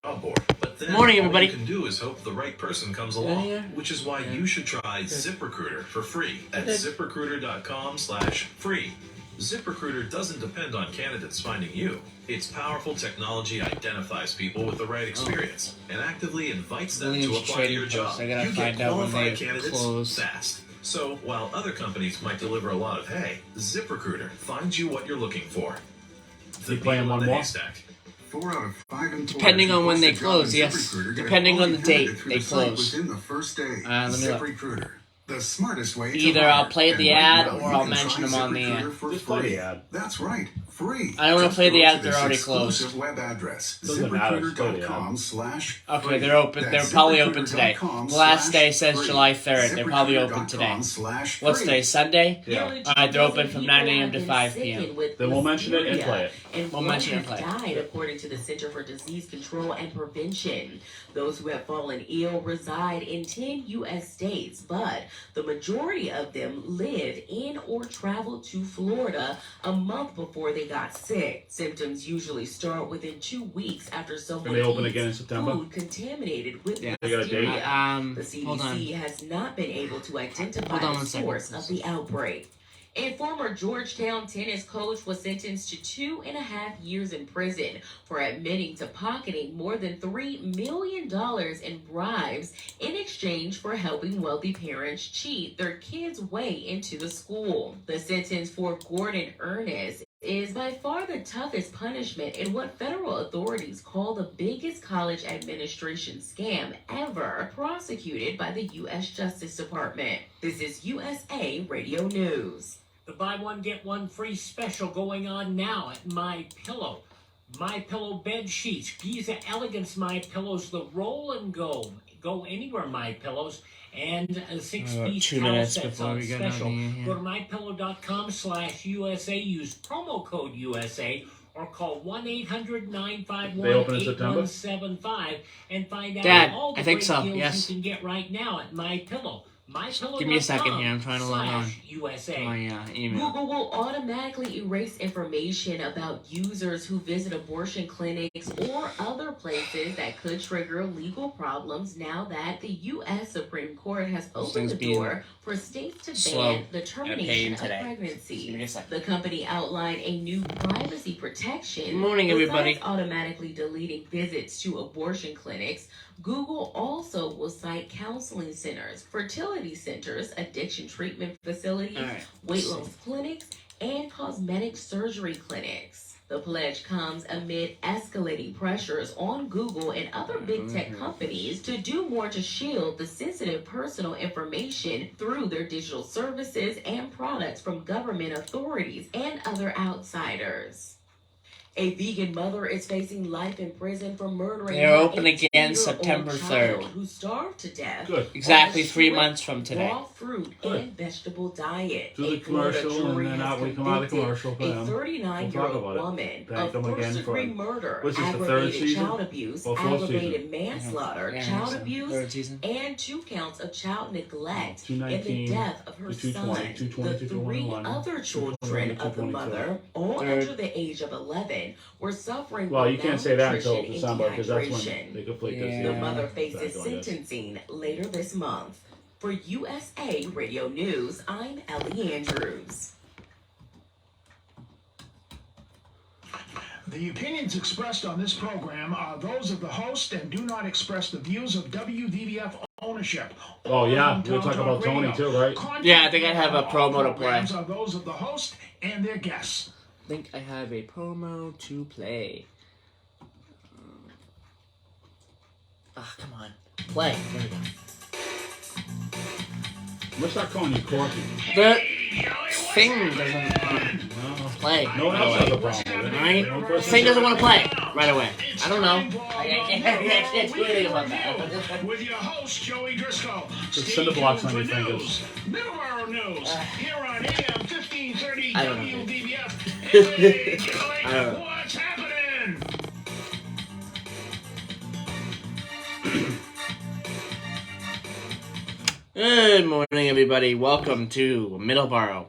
board. But then Morning, everybody. all you can do is hope the right person comes along, which is why you should try ZipRecruiter for free at ZipRecruiter.com/free. ZipRecruiter doesn't depend on candidates finding you. Its powerful technology identifies people with the right experience and actively invites them to apply to your job. I gotta You find get out when qualified they candidates close. fast. So while other companies might deliver a lot of hay, ZipRecruiter finds you what you're looking for. The playing needle in one the more? haystack. 4 out of 5 employers Depending on when they who post a job close, in yes. ZipRecruiter get a Depending on the quality date candidate through they the site close. Within the first day. Let me look. ZipRecruiter, the smartest way to Either hire. I'll play the And right ad now or you I'll can mention try them on the ZipRecruiter ad. for Just play free. the ad. That's right, free. I don't want to Just play go the to ad if they're this already exclusive closed. web address, Doesn't matter, just play the ad. ZipRecruiter.com/free. Okay, they're open. They're That's probably open today. The last day says ZipRecruiter.com/free. July 3rd. They're probably open today. ZipRecruiter.com/free. What's today? Sunday? Yeah. Alright, they're open from 9 a.m. to 5 p.m. Then we'll mention it and play it. And We'll one mention it and has play it. died, according to the Center for Disease Control and Prevention. Those who have fallen ill reside in 10 U.S. states, but the majority of them live in or travel to Florida a month before they got sick. Symptoms usually start within 2 weeks after someone Can they open eats again in September? food contaminated with Yeah. They got a date? listeria. The Hold on. CDC has not been able to identify Hold on the 1 second. source of the outbreak. A former Georgetown tennis coach was sentenced to 2.5 years in prison for admitting to pocketing more than $3 million in bribes in exchange for helping wealthy parents cheat their kids' way into the school. The sentence for Gordon Ernest is by far the toughest punishment in what federal authorities call the biggest college administration scam ever prosecuted by the U.S. Justice Department. This is USA Radio News. The buy one get one free special going on now at My Pillow. My Pillow bed sheets, Giza Elegance My Pillows, the roll and go anywhere My Pillows, and a 6-piece 2 towel minutes sets before on we get special. on the air. Go to mypillow.com/USA, use promo code USA, or call 1-800-951-8175 and find out Dad, all the I think great so, deals yes. you can get right now at My Pillow. Give me a second here, I'm trying to log on. USA. My email. Google will automatically erase information about users who visit abortion clinics or other places that could trigger legal problems now that the U.S. Supreme Court has opened thing's the being door for states to slow ban the and termination of today. pregnancy. Give me a second. The company outlined a new privacy protection. Morning, everybody. Besides automatically deleting visits to abortion clinics, Google also will cite counseling centers, fertility centers, addiction treatment facilities, weight loss clinics, and cosmetic surgery clinics. The pledge comes amid escalating pressures on Google and other big tech companies to do more to shield the sensitive personal information through their digital services and products from government authorities and other outsiders. A vegan mother is facing life in prison for murdering They're her open again 18-year-old September child 3rd. who starved to death. Good. Exactly on a 3 strict months from today. Raw fruit Good. and vegetable diet. Do the A Florida commercial, and jury then has we come out of the convicted commercial for a them. We'll talk 39-year-old about it. woman Thank of them again first-degree for- murder, what's this, the third aggravated season? child abuse, Or fourth aggravated manslaughter, Yeah, child so, abuse, third season. and 2 counts of child neglect in the 219, death of her 220, son. 220, The 3 221, other 221, children of the 222. mother, all Third. under the age of 11, were suffering Well, you from can't say that until malnutrition December, because that's when and they complete this. Yeah. the mother faces Back on this. sentencing later this month. For USA Radio News, I'm Ellie Andrews. The opinions expressed on this program are those of the host and do not express the views of WVVF ownership. Oh, yeah, Or we'll talk about Tony, Radio. too, right? Content Yeah, I think I have a of all promo to play. programs are those of the host and their guests. I think I have a promo to play. Come on. Play. There we go. Let's not calling you Corky. The thing doesn't play. No one else has a problem with it. Right? No The person thing doesn't said- want to play right away. I don't know. It's time for I can't do anything about that. With your host, Joey Driscoll. Just Stay send the blocks tuned on for your news. fingers. Middleboro News. Here on AM 1530 I don't know. WVVF. I don't Hey, know. what's happening? Good morning, everybody. Welcome to Middleboro.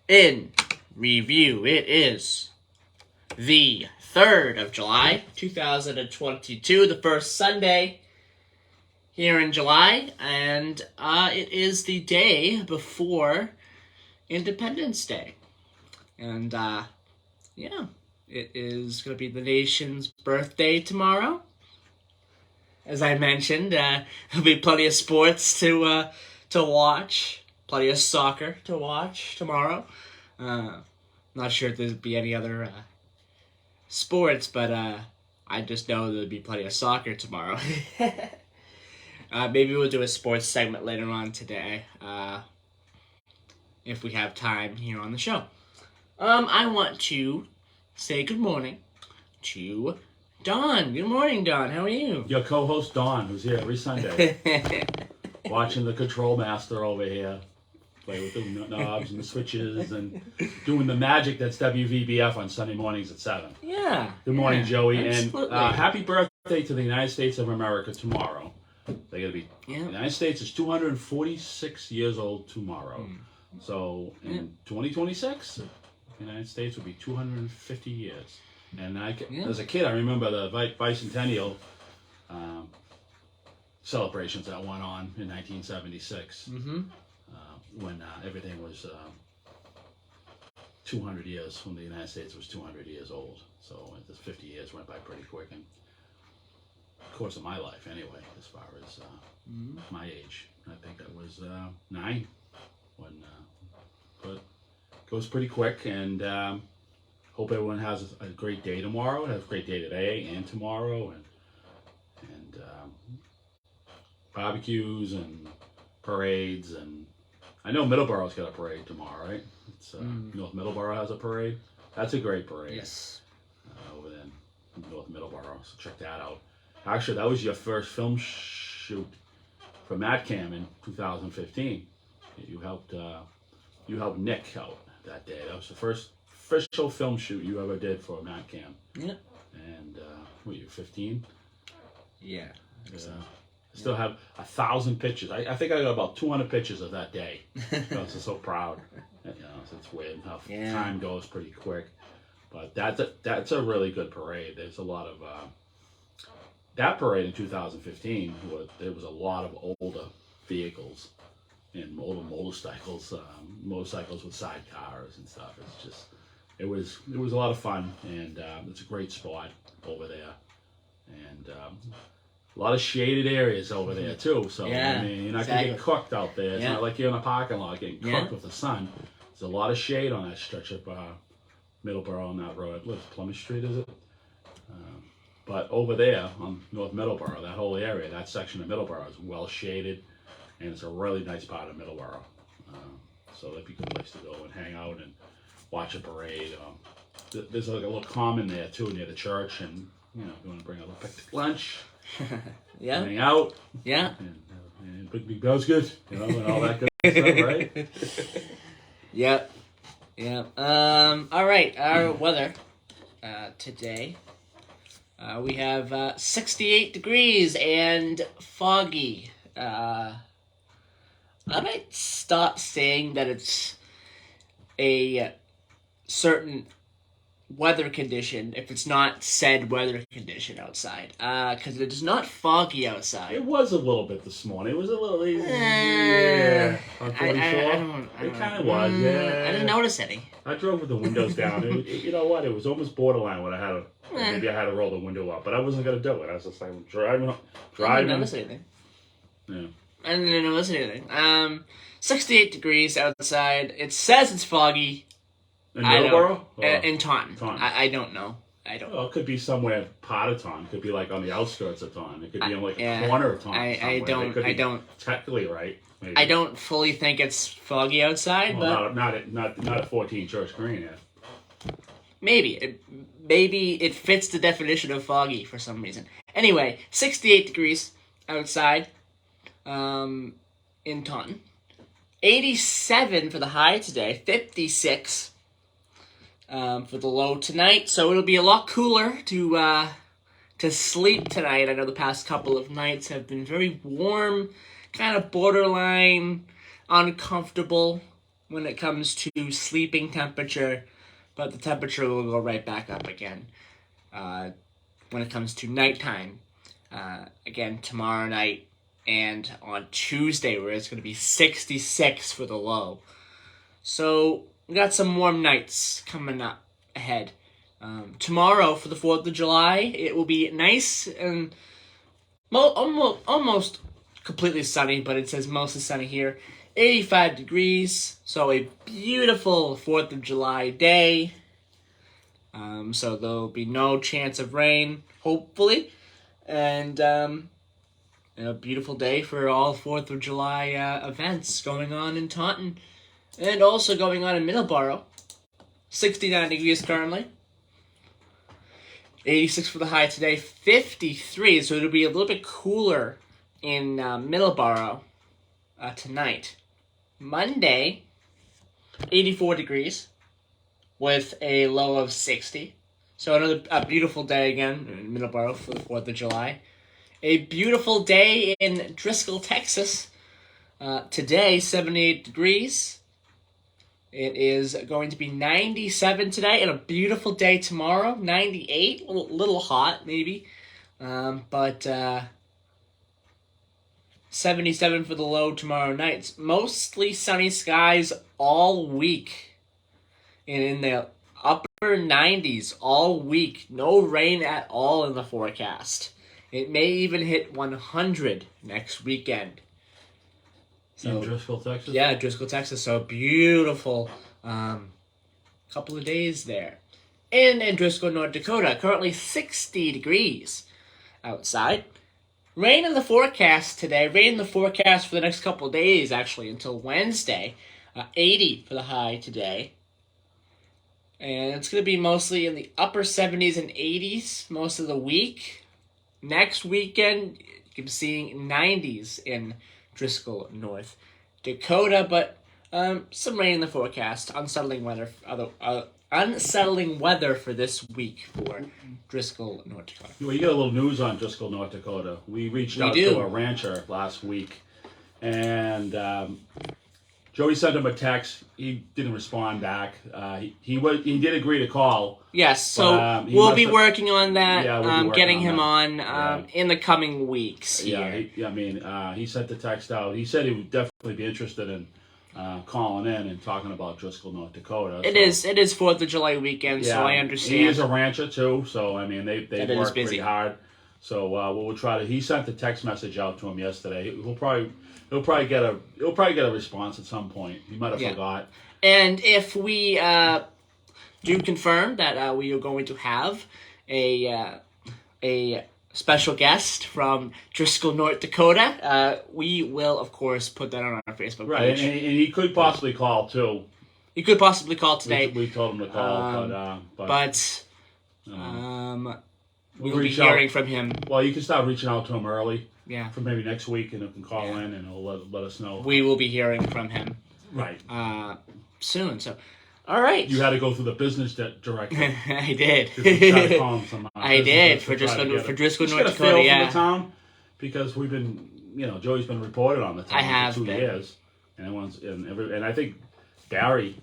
In review, it is the 3rd of July, 2022, the first Sunday here in July, and it is the day before Independence Day. And, yeah, it is going to be the nation's birthday tomorrow. As I mentioned, there'll be plenty of sports to watch, plenty of soccer to watch tomorrow. Not sure if there'll be any other sports, but I just know there'll be plenty of soccer tomorrow. Maybe we'll do a sports segment later on today, if we have time here on the show. I want to say good morning to Don. Good morning, Don. How are you? Your co-host Don, who's here every Sunday, watching the control master over here, play with the knobs and the switches and doing the magic that's WVBF on Sunday mornings at 7. Yeah. Good morning, Joey, absolutely. and happy birthday to the United States of America tomorrow. They're gonna be. Yeah. The United States is 246 years old tomorrow. So in 2026, the United States will be 250 years. And as a kid, I remember the bicentennial celebrations that went on in 1976, when everything was 200 years, when the United States was 200 years old. So the 50 years went by pretty quick, and course of my life anyway, as far as my age. I think that was 9 when, but it goes pretty quick, and hope everyone has a great day tomorrow. Have a great day today and tomorrow, and barbecues and parades, and I know Middleboro's got a parade tomorrow, right? It's North Middleboro has a parade. That's a great parade. Yes. Over there in North Middleboro, so check that out. Actually, that was your first film shoot for MatCam in 2015. You helped Nick out that day. That was the first official film shoot you ever did for MatCam. Yeah. And what, you 15? Yeah. Still have 1,000 pictures. I think I got about 200 pictures of that day. I was just so proud. So it's weird how time goes pretty quick. But that's a really good parade. There's a lot of that parade in 2015. There was a lot of older vehicles and older motorcycles with sidecars and stuff. It's just it was a lot of fun, and it's a great spot over there, and a lot of shaded areas over there too. So I mean, you're not gonna get cooked out there. It's not like you're in a parking lot getting cooked with the sun. There's a lot of shade on that stretch of Middleboro on that road. What's Plymouth Street, is it? But over there on North Middleboro, that whole area, that section of Middleboro is well shaded, and it's a really nice part of Middleboro. So that'd be a good place to go and hang out and watch a parade. There's like a little common there too near the church, and you want to bring a little picnic lunch, hang out, and Big Bell's good, and all that good stuff, right? Yep. All right. Our weather today. We have 68 degrees and foggy. I might stop saying that it's a certain weather condition if it's not said weather condition outside. Because it is not foggy outside. It was a little bit this morning. It was a little easy. On 44. It kind of was, yeah. I didn't notice any. I drove with the windows down. You know what? It was almost borderline when I had maybe I had to roll the window up, but I wasn't going to do it. I was just like driving. I didn't notice anything. Yeah. I didn't notice anything. 68 degrees outside. It says it's foggy. In Middleboro? In Taunton. I don't know. Well, it could be somewhere part of Taunton. It could be like on the outskirts of Taunton. It could be on like a corner of Taunton. I don't. Technically right. Maybe. I don't fully think it's foggy outside, but not at 14 Church Green yet. Maybe it fits the definition of foggy for some reason. Anyway, 68 degrees outside, in Taunton. 87 for the high today. 56 for the low tonight. So it'll be a lot cooler to sleep tonight. I know the past couple of nights have been very warm, kind of borderline uncomfortable when it comes to sleeping temperature, but the temperature will go right back up again when it comes to nighttime. Again, tomorrow night and on Tuesday, where it's going to be 66 for the low. So we got some warm nights coming up ahead. Tomorrow for the 4th of July, it will be nice and almost completely sunny, but it says mostly sunny here. 85 degrees, so a beautiful 4th of July day. So there'll be no chance of rain, hopefully. And a beautiful day for all 4th of July events going on in Taunton. And also going on in Middleboro. 69 degrees currently. 86 for the high today. 53, so it'll be a little bit cooler in Middleboro tonight. Monday, 84 degrees with a low of 60. So a beautiful day again in Middleboro for the 4th of July. A beautiful day in Driscoll, Texas. Today, 78 degrees. It is going to be 97 today and a beautiful day tomorrow. 98, a little hot maybe. But 77 for the low tomorrow night. It's mostly sunny skies all week. And in the upper 90s all week. No rain at all in the forecast. It may even hit 100 next weekend. So, in Driscoll, Texas? Yeah, Driscoll, Texas. So beautiful couple of days there. And in Driscoll, North Dakota, currently 60 degrees outside. Rain in the forecast today. Rain in the forecast for the next couple of days, actually, until Wednesday. 80 for the high today. And it's going to be mostly in the upper 70s and 80s most of the week. Next weekend, you can be seeing 90s in Driscoll, North Dakota, but some rain in the forecast. Unsettling weather for this week for Driscoll, North Dakota. Well, you got a little news on Driscoll, North Dakota. We reached out to a rancher last week, and Joey sent him a text. He didn't respond back. He did agree to call. Yes, so we'll be working on that. Yeah, we'll be working getting on him that. on in the coming weeks. Yeah, he sent the text out. He said he would definitely be interested in calling in and talking about Driscoll, North Dakota. It is 4th of July weekend, so I understand. He is a rancher too, so I mean they work busy. pretty hard. So we'll try to. He sent the text message out to him yesterday. He'll probably get a response at some point. He might have forgot. And if we do confirm that we are going to have a special guest from Driscoll, North Dakota, we will of course put that on our Facebook page. Right, and he could possibly call too. He could possibly call today. We told him to call, but we'll be hearing from him. Well, you can start reaching out to him early. Yeah. For maybe next week, and he can call in and he'll let us know. We will be hearing from him. Right. Soon. So, all right. You had to go through the business director. I did. Try to call him some. I did for Driscoll, North Dakota. Yeah. For the town, because we've been, Joey's been reported on the town for 2 years, and I think Barry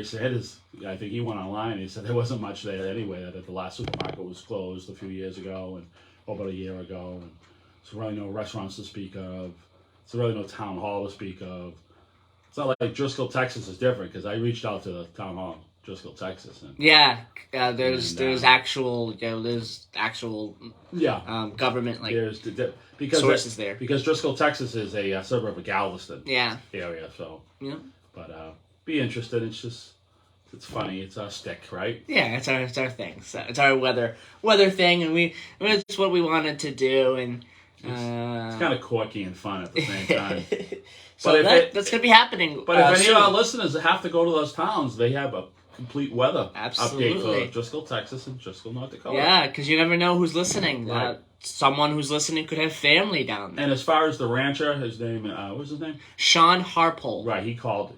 said I think he went online and he said there wasn't much there anyway. That the last supermarket was closed a few years ago and about a year ago, and there's really no restaurants to speak of. There's really no town hall to speak of. It's not like Driscoll, Texas is different because I reached out to the town hall, Driscoll, Texas. And, there's actual government because sources there. Because Driscoll, Texas is a suburb of Galveston area. So, but be interested. It's funny. It's our stick, right? Yeah, it's our thing. So it's our weather thing, and it's what we wanted to do, and it's kind of quirky and fun at the same time. So that's going to be happening. But if any of our listeners have to go to those towns, they have a complete weather update for Driscoll, Texas, and Driscoll, North Dakota. Yeah, because you never know who's listening. Right. Someone who's listening could have family down there. And as far as the rancher, his name, what was his name? Sean Harpole. Right, he called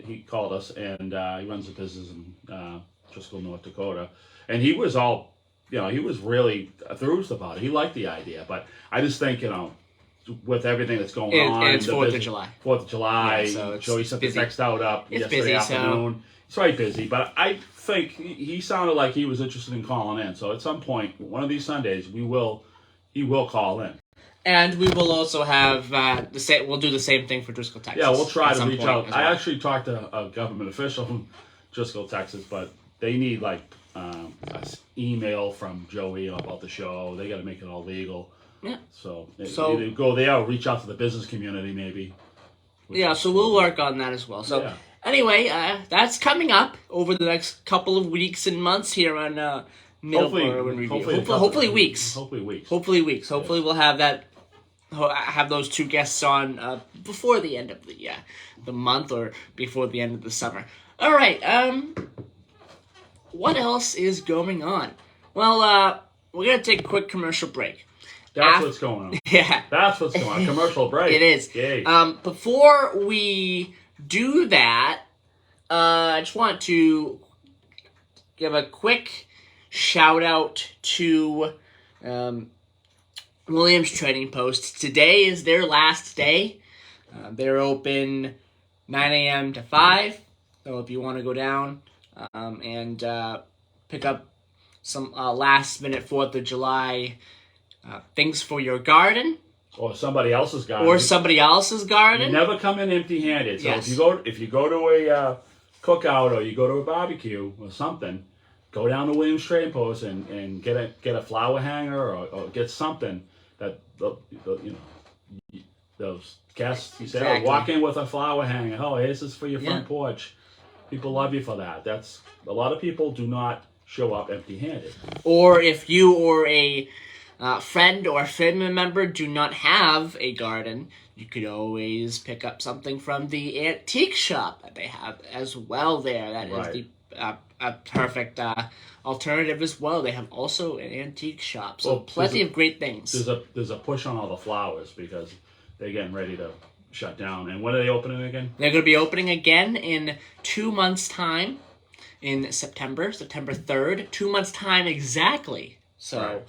us, and he runs a business in Driscoll, North Dakota. And he was he was really enthused about it. He liked the idea, but I just think, with everything that's going on. And it's 4th of July. 4th of July. Yeah, so Joey sent the text out yesterday busy, afternoon. It's very busy, but I think he sounded like he was interested in calling in. So at some point, one of these Sundays, he will call in. And we will also have the same. We'll do the same thing for Driscoll, Texas. Yeah, we'll try to reach out. Well. I actually talked to a government official from Driscoll, Texas, but they need like an email from Joey about the show. They got to make it all legal. Yeah. So either go there or reach out to the business community maybe. Yeah, so we'll work on that as well. So anyway, that's coming up over the next couple of weeks and months here on Middleboro and Review. Hopefully weeks. Hopefully we'll have those two guests on before the end of the month or before the end of the summer. All right. What else is going on? Well, we're gonna take a quick commercial break. That's what's going on. Yeah. That's what's going on. Commercial break. It is. Yay. Before we do that, I just want to give a quick shout out to Williams Trading Post. Today is their last day. They're open 9 a.m. to 5. So if you want to go down and pick up some last minute 4th of July things for your garden. Or somebody else's garden. You never come in empty-handed. So yes. if you go to a cookout or you go to a barbecue or something, go down to Williams Trading Post and get a flower hanger or get something that those guests. You say, exactly. Walk in with a flower hanger. Oh, this is for your front porch. People love you for that. That's a lot of people do not show up empty-handed. Or if you or a friend or family member do not have a garden, you could always pick up something from the antique shop that they have as well there. That is a perfect alternative as well. They have also an antique shop, so plenty of great things. There's a push on all the flowers because they're getting ready to shut down. And when are they opening again? They're going to be opening again in 2 months' time, in September 3rd. 2 months' time exactly. So,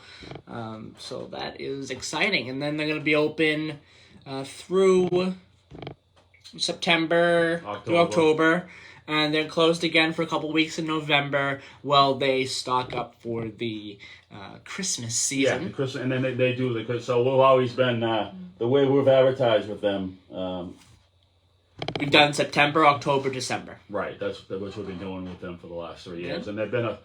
so that is exciting. And then they're going to be open through September, through October. And they're closed again for a couple weeks in November while they stock up for the Christmas season. Yeah, the Christmas, and then they do the Christmas. So we've always been, the way we've advertised with them. We've done September, October, December. Right, that's what we've been doing with them for the last 3 years. And they've been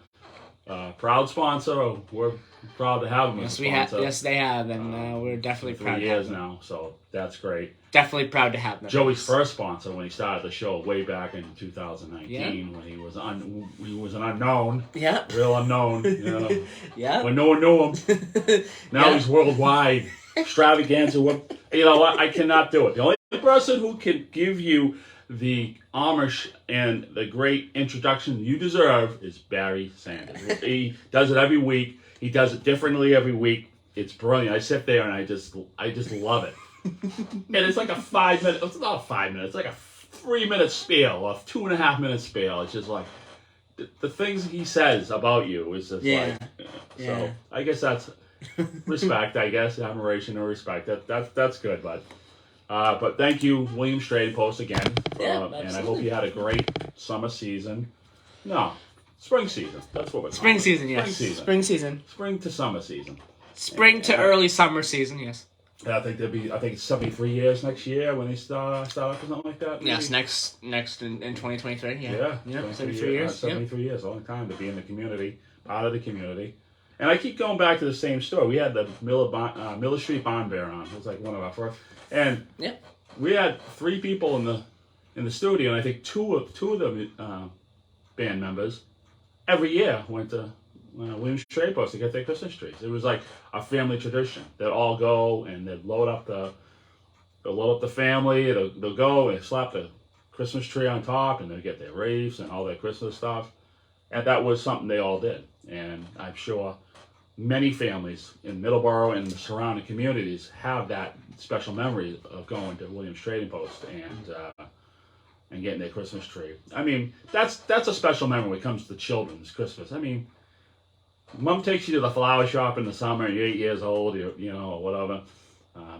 a proud sponsor. We're proud to have them as a sponsor. Yes, they have, and we're definitely proud to have them. 3 years now, so that's great. Definitely proud to have them. Joey's first sponsor when he started the show way back in 2019 when he was an unknown, real unknown. When no one knew him. Now he's worldwide. Extravaganza. You know what? I cannot do it. The only person who can give you the homage and the great introduction you deserve is Barry Sanders. He does it every week. He does it differently every week. It's brilliant. I sit there and I just love it. And it's like a 5 minute. It's not a 5 minute. It's like a 3 minute spiel, a 2.5 minute spiel. It's just like the things he says about you is just So I guess that's respect. I guess admiration or respect. That's good, bud. But thank you, Williams Trading Post, again. And I hope you had a great summer season. No, spring season. That's what we're Spring season, yes. Spring season. Spring to summer season. Spring to early summer season, yes. I think it's 73 years next year when they start up or something like that. Maybe? Yes, next in 2023. Yeah, 73 years. 73 years, a long time to be in the community, part of the community. And I keep going back to the same story. We had the Miller Street Barn Bear on. It was like one of our first. And we had 3 people in the studio, and I think two of the band members every year went to Williams Trade Post to get their Christmas trees. It was like a family tradition. They'd all go and they'd load up the family. They'll go and slap the Christmas tree on top, and they'll get their wreaths and all their Christmas stuff. And that was something they all did. And I'm sure many families in Middleboro and the surrounding communities have that special memory of going to Williams Trading Post and getting their Christmas tree. I mean, that's a special memory when it comes to children's Christmas. I mean, Mom takes you to the flower shop in the summer, and you're 8 years old, or whatever.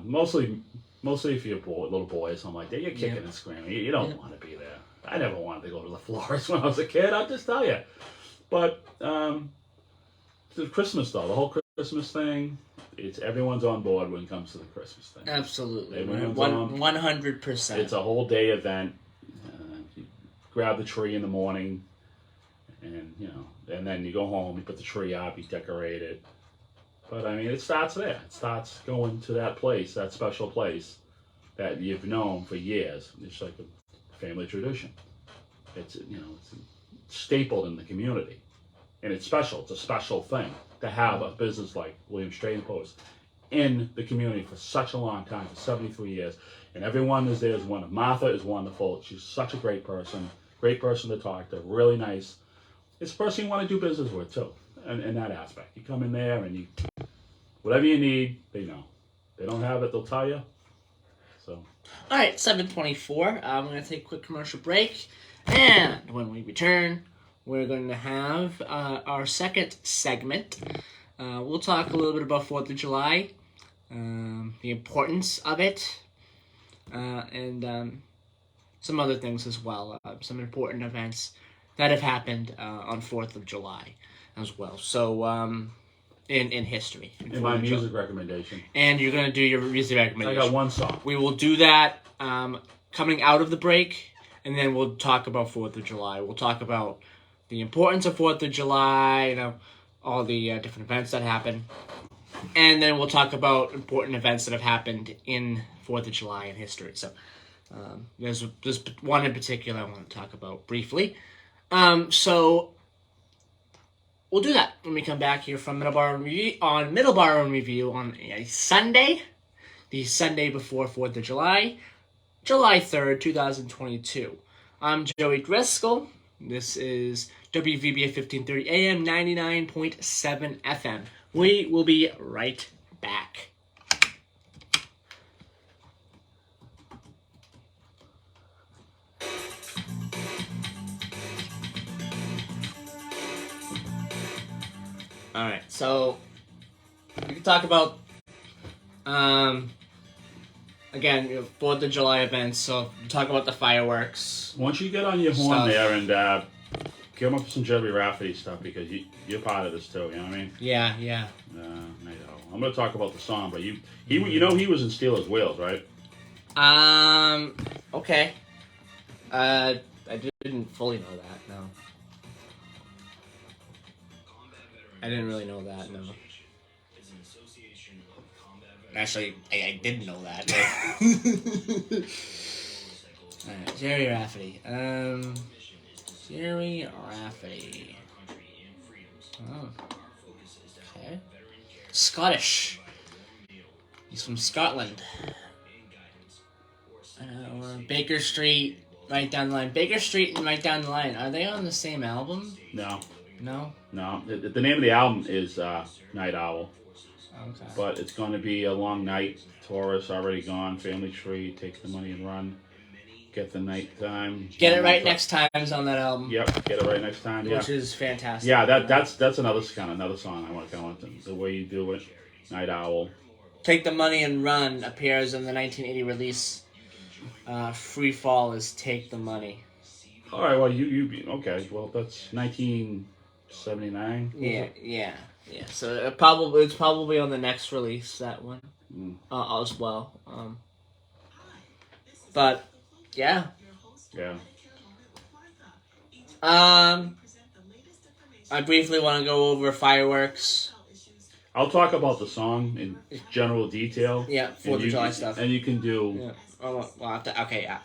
Mostly if you're little boy or something like that, you're kicking and screaming. You don't want to be there. I never wanted to go to the florist when I was a kid, I'll just tell you. But the Christmas, though, the whole Christmas thing, it's everyone's on board when it comes to the Christmas thing. Absolutely. Everyone's on. 100%. It's a whole day event. You grab the tree in the morning, and and then you go home, you put the tree up, you decorate it. But I mean, it starts there. It starts going to that place, that special place that you've known for years. It's like a family tradition. It's stapled in the community, and it's special. It's a special thing to have a business like Williams Trading Post in the community for such a long time, for 73 years. And everyone is there is wonderful. Martha is wonderful. She's such a great person to talk to, really nice. It's a person you want to do business with too, in that aspect. You come in there and whatever you need, they know. They don't have it, they'll tell you. So. All right, 7:24. I'm going to take a quick commercial break. And when we return, we're going to have our second segment. We'll talk a little bit about 4th of July, the importance of it, and some other things as well. Some important events that have happened on 4th of July as well. So, in history. In my music recommendation. And you're going to do your music recommendation. I got one song. We will do that coming out of the break, and then we'll talk about 4th of July. We'll talk about the importance of 4th of July, all the different events that happen. And then we'll talk about important events that have happened in 4th of July in history. So there's one in particular I want to talk about briefly. So we'll do that when we come back here from Middleboro in Review on a Sunday, the Sunday before 4th of July, July 3rd, 2022. I'm Joey Driscoll. This is WVBA 1530 AM, 99.7 FM. We will be right back. Alright, so we can talk about again, 4th of July events, so talk about the fireworks. Once you get on your horn there and come up with some Jerry Rafferty stuff, because you're part of this too, you know what I mean? Yeah. I'm going to talk about the song, but he was in Steelers Wheels, right? Okay. I didn't fully know that, no. I didn't really know that, no. Actually, I didn't know that. Alright, Jerry Rafferty. Jerry Rafferty. Oh. Okay. Scottish. He's from Scotland. Baker Street, Right Down the Line. Baker Street and Right Down the Line, are they on the same album? No. No? No. The name of the album is Night Owl. Okay. But it's going to be a long night. Taurus already gone. Family Tree, Take the Money and Run. Get the Nighttime. Get It Right Next Time is on that album. Yep, Get It Right Next Time. Which is fantastic. Yeah, that's another song I want to go into. The Way You Do It, Night Owl. Take the Money and Run appears in the 1980 release. Free Fall is Take the Money. All right, well okay. Well, that's 1979. Yeah. So it's probably on the next release, that one, as well. But yeah. I briefly want to go over fireworks. I'll talk about the song in general detail. Yeah, 4th of July stuff. And you can do. Yeah. Oh, well,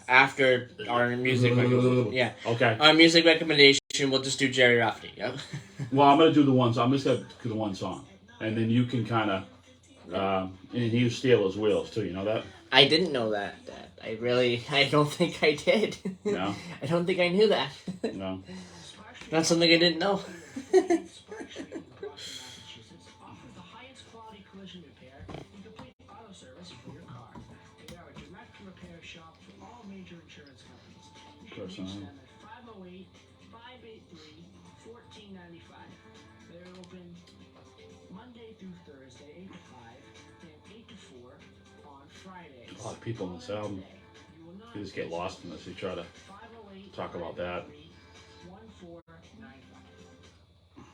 after our music recommendation. Yeah. Okay. Our music recommendation, we'll just do Jerry Rafferty. Yeah. Well, I'm gonna do the one. I'm just gonna do the one song, and then you can kind of. And he was Steelers Wheels too. You know that? I didn't know that. I don't think I did. No. I don't think I knew that. No. That's something I didn't know. Personally. 508-583-1495. They're open Monday through Thursday, 8 to 5, and 8 to 4 on Friday. A lot of people in this album. You just get lost in this. You try to talk about that. 1495.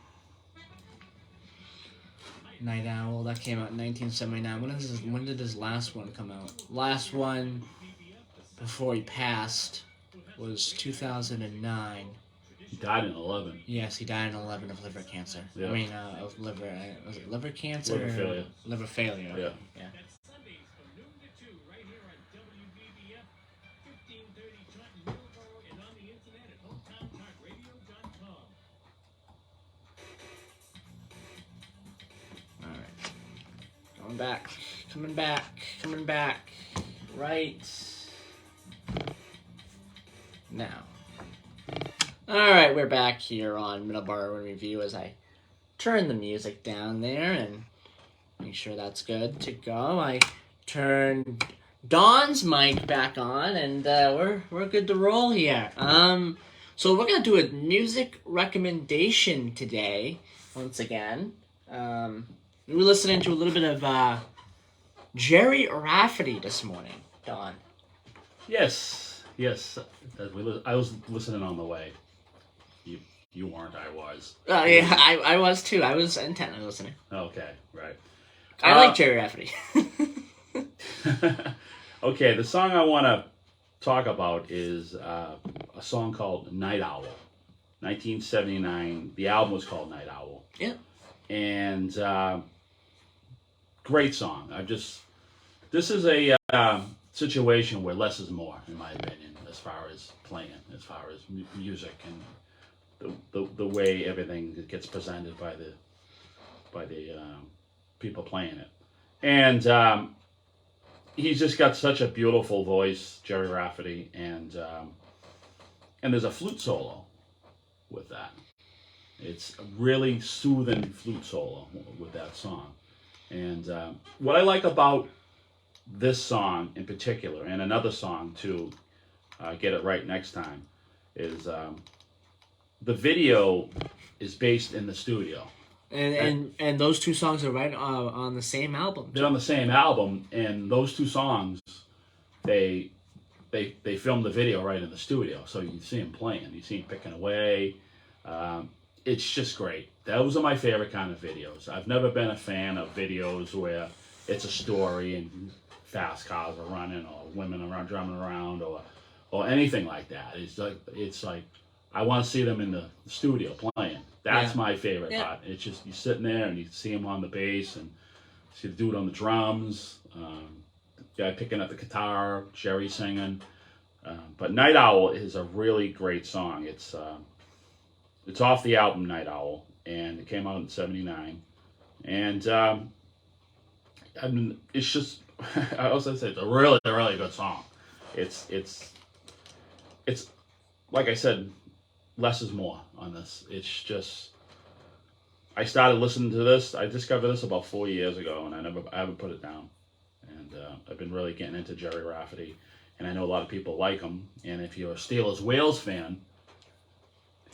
Night Owl, that came out in 1979. When did this last one come out? Last one before he passed was 2009. He died in 11. Yes, he died in 11 of liver cancer. Yeah. I mean, of liver. Was it liver cancer? Liver failure. Liver failure. Yeah. Yeah. Sundays from noon to 2 right here on WBBF, 1530 Trenton, Middleboro, and on the internet at hometowntalkradio.com. All right. Coming back. Right now. All right, we're back here on Middleboro in Review as I turn the music down there and make sure that's good to go. I turn Don's mic back on, and we're good to roll here. So we're gonna do a music recommendation today. Once again, we were listening to a little bit of Jerry Rafferty this morning. Don. Yes. I was listening on the way. You weren't. I was. Yeah, I was too. I was intently listening. Okay, right. I like Jerry Rafferty. Okay, the song I want to talk about is a song called Night Owl, 1979. The album was called Night Owl. Yeah. And great song. This is a situation where less is more, in my opinion, as far as playing, as far as music and the way everything gets presented by the people playing it. And he's just got such a beautiful voice, Jerry Rafferty, and there's a flute solo with that. It's a really soothing flute solo with that song. And what I like about this song in particular, and another song too, Get It Right Next Time, is the video is based in the studio. And those two songs are right on the same album. They're on the same album, and those two songs, they filmed the video right in the studio. So you see him playing, you see him picking away. It's just great. Those are my favorite kind of videos. I've never been a fan of videos where it's a story and fast cars are running or women are drumming around or anything like that. It's like I want to see them in the studio playing. That's my favorite part. It's just you're sitting there and you see him on the bass and see the dude on the drums, the guy picking up the guitar, Jerry singing. But Night Owl is a really great song. It's off the album Night Owl, and it came out in '79. And I mean, it's just I also say it's a really good song. It's like I said, less is more on this. It's just I started listening to this. I discovered this about 4 years ago, and I haven't put it down. And I've been really getting into Jerry Rafferty, and I know a lot of people like him. And if you're a Steelers Wales fan,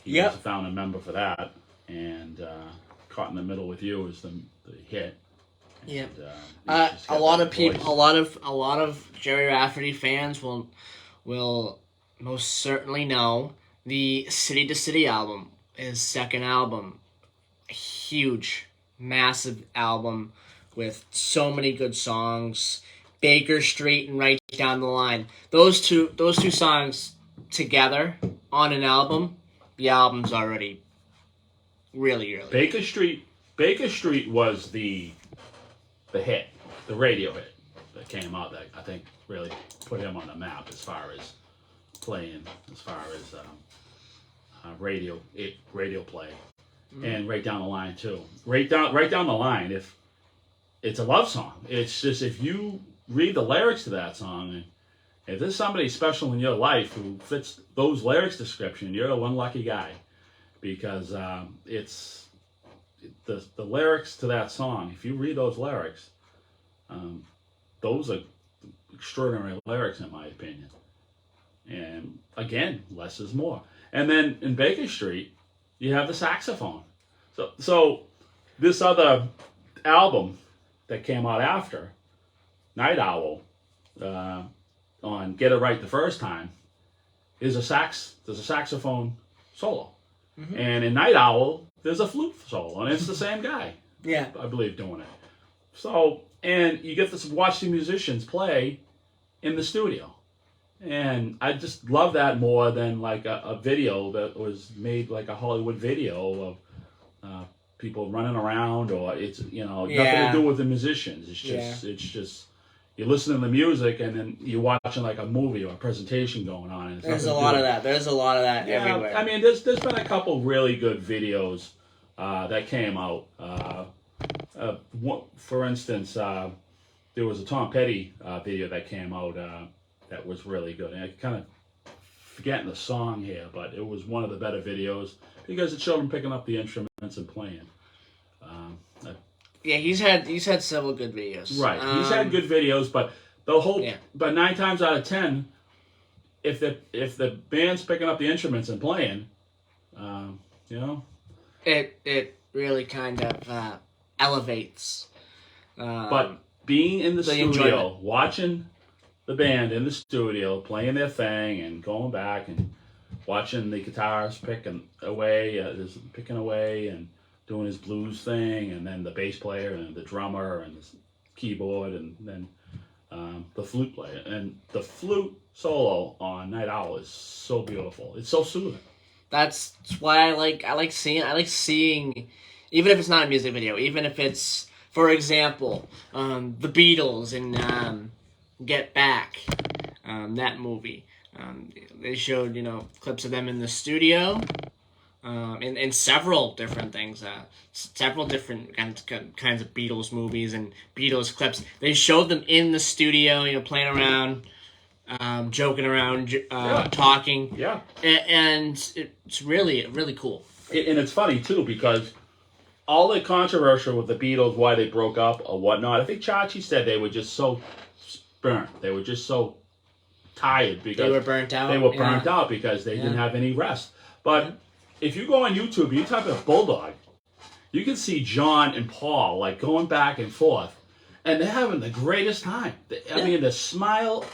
he was a founding member for that. And Caught in the Middle with You is the hit. Yeah. And, a lot of people, a lot of Jerry Rafferty fans will most certainly know the City to City album, his second album. A huge, massive album with so many good songs. Baker Street and Right Down the Line. Those two songs together on an album, the album's already really. Baker Street was the hit, the radio hit that came out that I think really put him on the map as far as playing, as far as radio play, and Right Down the Line too. Right down the line. If it's a love song, it's just if you read the lyrics to that song, and if there's somebody special in your life who fits those lyrics description, you're one lucky guy, because it's the lyrics to that song. If you read those lyrics, those are extraordinary lyrics in my opinion. And again, less is more. And then in Baker Street, you have the saxophone. So this other album that came out after Night Owl, on Get It Right the First Time, there's a saxophone solo. And in Night Owl, there's a flute solo, and it's the same guy. Yeah. I believe doing it. So, and you get to watch the musicians play in the studio. And I just love that more than like a video that was made like a Hollywood video of people running around, or it's, you know, nothing to do with the musicians. It's just you listen to the music and then you're watching like a movie or a presentation going on. And There's a lot of that. There's a lot of that everywhere. I mean, there's been a couple really good videos that came out. For instance, there was a Tom Petty video that came out that was really good. And I kind of forgetting the song here, but it was one of the better videos because it showed him picking up the instruments and playing. Yeah, he's had several good videos. Right, he's had good videos, but but 9 times out of 10, if the band's picking up the instruments and playing, you know, it really kind of elevates. But being in the studio, enjoyment. Watching the band in the studio playing their thing and going back and watching the guitarist picking away and doing his blues thing, and then the bass player and the drummer and the keyboard, and then the flute player. And the flute solo on Night Owl is so beautiful. It's so soothing. That's why I like seeing, even if it's not a music video, even if it's, for example, the Beatles in Get Back, that movie. They showed, clips of them in the studio. In several different things, several different kinds of Beatles movies and Beatles clips. They showed them in the studio, playing around, joking around, talking. Yeah. And it's really, really cool. And it's funny, too, because all the controversy with the Beatles, why they broke up or whatnot, I think Chachi said they were just so burnt. They were just so tired because they were burnt out. They were burnt out because they didn't have any rest. But if you go on YouTube, you type in Bulldog, you can see John and Paul like going back and forth, and they're having the greatest time. I mean, the smile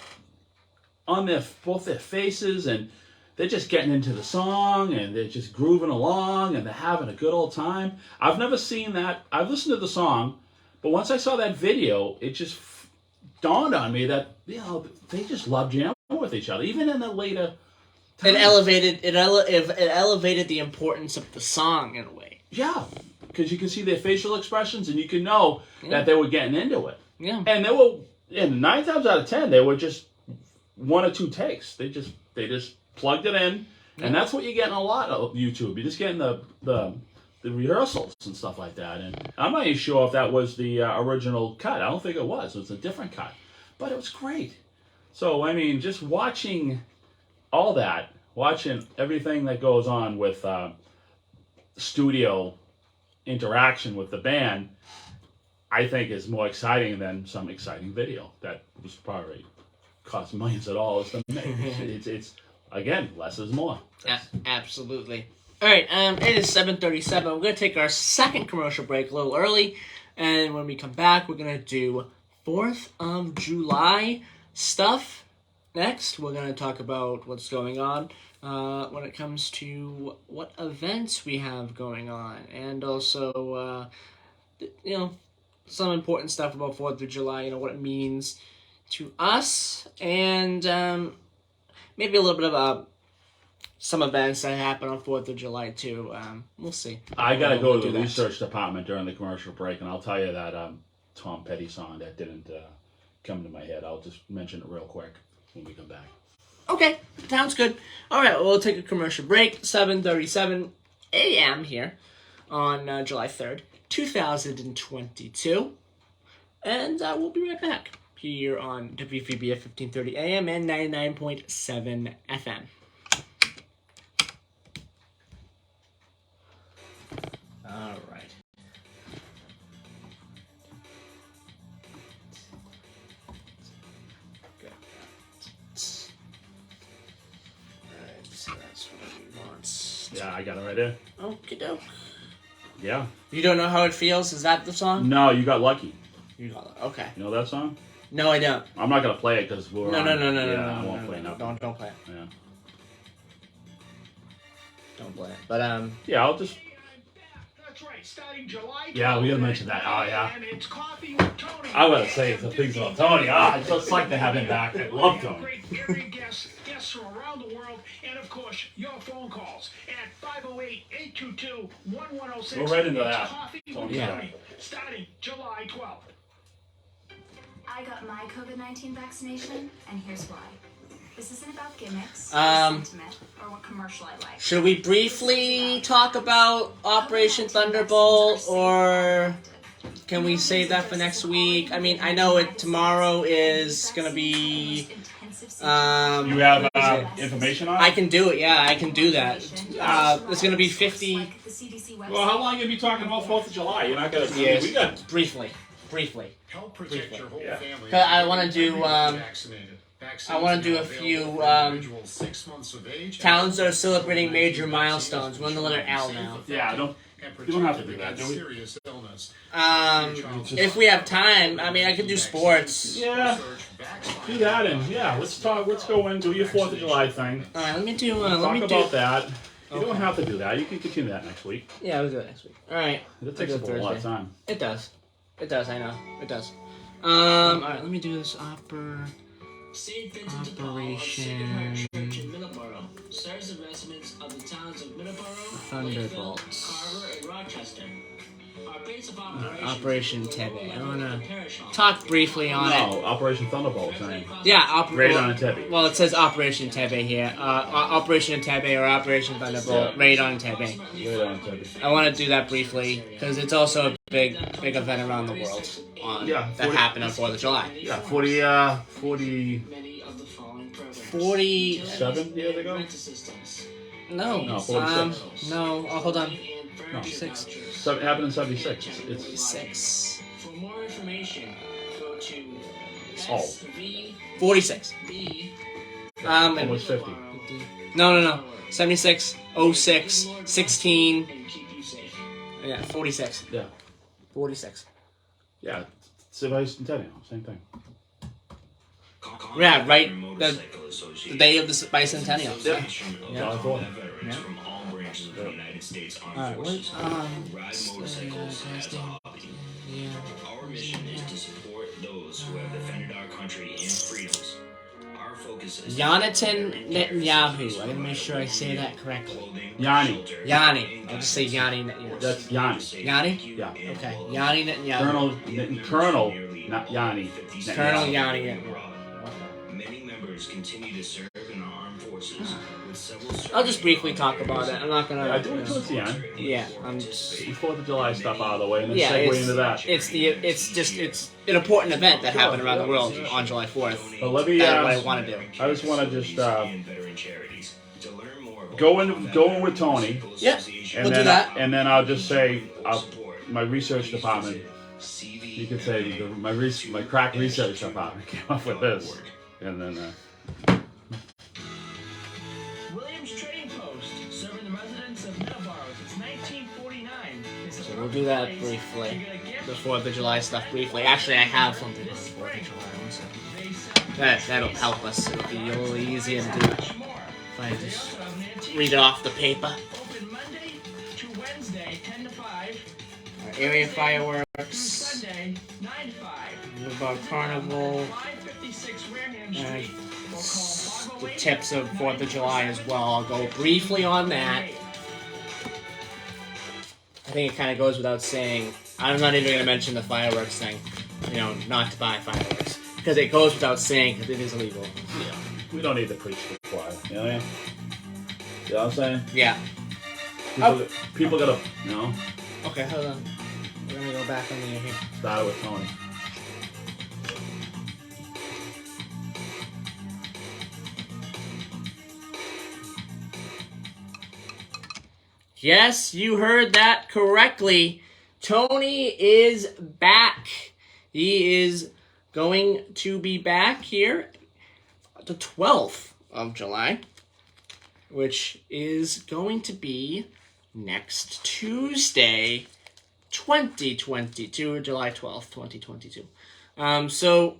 on both their faces, and they're just getting into the song, and they're just grooving along, and they're having a good old time. I've never seen that. I've listened to the song, but once I saw that video, it just dawned on me that they just love jamming with each other, even in the later. It elevated the importance of the song in a way. Yeah, because you can see their facial expressions and you can know that they were getting into it. Yeah, and they were, 9 times out of 10, they were just 1 or 2 takes. They just plugged it in, and that's what you're getting a lot of YouTube. You're just getting the rehearsals and stuff like that. And I'm not even sure if that was the original cut. I don't think it was. It was a different cut, but it was great. So I mean, just watching all that, watching everything that goes on with studio interaction with the band, I think is more exciting than some exciting video that was probably cost millions of dollars to make. It's again, less is more. Absolutely. All right, it is 7:37. We're going to take our second commercial break a little early, and when we come back, we're going to do 4th of July stuff. Next, we're going to talk about what's going on when it comes to what events we have going on, and also, some important stuff about 4th of July, what it means to us, and maybe a little bit about some events that happen on 4th of July, too. We'll see. I got to go to the research department during the commercial break, and I'll tell you that Tom Petty song that didn't come to my head. I'll just mention it real quick when we come back. Okay, sounds good. All right, we'll take a commercial break. 7:37 a.m. here on July 3rd, 2022. And we'll be right back here on WVBF 1530 AM and 99.7 FM. All right. Yeah, I got it right there. Okie doke. Yeah. You don't know how it feels? Is that the song? No, you got lucky. Okay. You know that song? No, I don't. I'm not gonna play it because we're. No. I won't play nothing. Don't play it. Yeah. don't play it. But yeah, I'll just. That's right, starting July 12th. Yeah, we gotta mention that. Oh yeah. And it's Coffee with Tony. I gotta say some things about Tony. I just like to have him back. I love Tony. Great area guests from around the world, and of course, your phone calls at 508-822-1106. We're right into that. Coffee with Tony. Tony, starting July 12th. I got my COVID-19 vaccination, and here's why. This isn't about gimmicks, sentiment, or what commercial I like. should we briefly talk about Operation Thunderbolt, or can we save that for next week? I mean, I know tomorrow is gonna be. You have information on it? I can do it. Yeah, I can do that. It's gonna be 50. Well, how long are you gonna be talking about 4th of July? You're not gonna. Yes. We got. Briefly. Help protect your whole family. I want to do. Vaccinated. I want to do a few 6 months of age. towns that are celebrating major milestones. We're on the letter L now. Yeah, you don't have to do that, do we? Serious illness. If we have time, I mean, I could do sports. Yeah. Do that and let's talk. Let's go and do your 4th of July thing. All right, let me do. Talk about that. You don't have to do that. You can continue that next week. Yeah, we'll do it next week. All right. It takes up a lot of time. It does. I know. It does. All right, let me do this St. Vincent de Paul of Operation Sacred Heart Church in Middleboro serves the residents of the towns of Middleboro, Lakeville, Thunderbolts. Carver, and Rochester. Our base of operations Operation is the Tebe. local I want to parish hall. talk briefly on it. No, Operation Thunderbolt thing. Yeah, Raid on Entebbe. Well, it says Operation Tebe here. Operation Entebbe or Operation Thunderbolt. Raid on Entebbe. Raid on Entebbe. I want to do that briefly because it's also a big event around the world that happened on 4th of July. Yeah, 40. Many of the following programs. 47 years ago? No. No, 46. No. Oh, hold on. No. 6. It happened in 76. It's 6. For more information, go to Oh. 46. almost 50. No. 76, 06, 16. and keep you safe. Yeah, 46. Yeah. 46. Yeah. Civilization same thing. Yeah, right. The day of the bicentennial. Yep. Yeah. Veterans from all branches of the United States Armed Forces who ride motorcycles as a hobby. Our mission is to support those who have defended our country and freedoms. Our focus is Jonathan Netanyahu. I gotta make sure I say that correctly. Yanni. Yanni. I'll just say Yanni Netanyahu. That's Yanni. Yanni? Yeah. Okay. Yanni Netanyahu. Colonel, not Yanni. Colonel Yanni Netanyahu. Many members continue to serve in our armed forces with several. I'll just briefly talk about it. I'm not gonna. I do it towards the end. Yeah, I'm just. The 4th of July stuff out of the way and then Yeah, segue it's, into that. it's an important event that happened around the world on July 4th. But let me, That's what I want to do. I just want to just Veteran charities. To learn more about go in with Tony. Yeah, And we'll then do that. and then I'll just say my research department. You could say my crack research department came up with this, and then Williams Trading Post, serving the residents of Middleboro since 1949. So we'll do that briefly. The 4th of July stuff briefly. Actually, I have something on the 4th of July. One second. That'll help us. It'll be a little easier to do if I just read it off the paper. Open Monday to Wednesday, 10 to 5. Area fireworks. Sunday, 9 to 5. What about Carnival? 556 Wareham And Street. Or call the tips of 4th of July as well. I'll go briefly on that. I think it kind of goes without saying. I'm not even going to mention the fireworks thing. Not to buy fireworks. Because it goes without saying because it is illegal. yeah, we don't need to preach to the choir. You know what I mean? You know what I'm saying? Yeah. People gotta, Okay, hold on. We're going to go back on the here. start with Tony. Yes, you heard that correctly. Tony is back. He is going to be back here the 12th of July, which is going to be next Tuesday, 2022, July 12th, 2022. So